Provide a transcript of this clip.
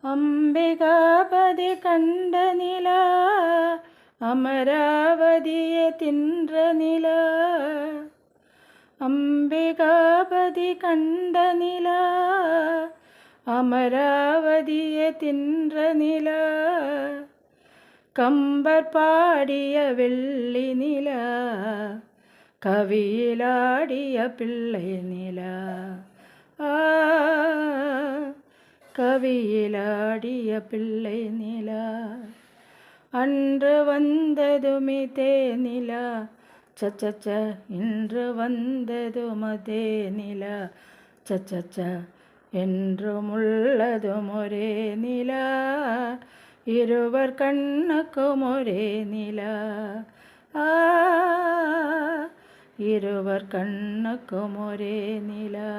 அம்பிகாபதி கண்ட நிலா, அமராவதியை தின்ற நிலா. அம்பிகாபதி கண்ட நிலா, அமராவதியை தின்ற நிலா. கம்பர் பாடிய வெள்ளி நிலா, கவியிலாடிய பிள்ளை நிலா. கவியிலாடிய பிள்ளை நிலா. அன்று வந்ததுமே தேனிலா, சச்சச்ச இன்று வந்ததுமதே நிலா. சச்சச்ச என்றும் உள்ளதும் ஒரே நிலா. இருவர் கண்ணுக்கும் ஒரே நிலா. இருவர் கண்ணுக்கும் ஒரே நிலா.